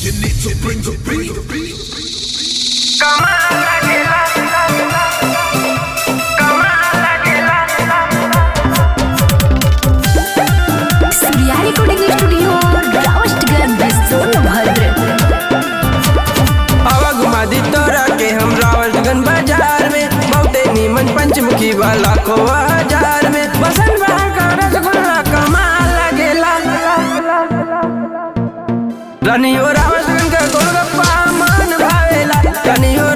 You need to bring the beat. Surya recording studio Robertsganj Sonbhadra. आवा घुमा दी तोरा के हम रावस्टगंज बाजार में, बहुते नीमन पंचमुखी वाला को हजार में, बसन बहार का रसगुल्ला कमाल लगेला। रानी हो रावस्टगंज का गोलगप्पा मन भावेला, रानी हो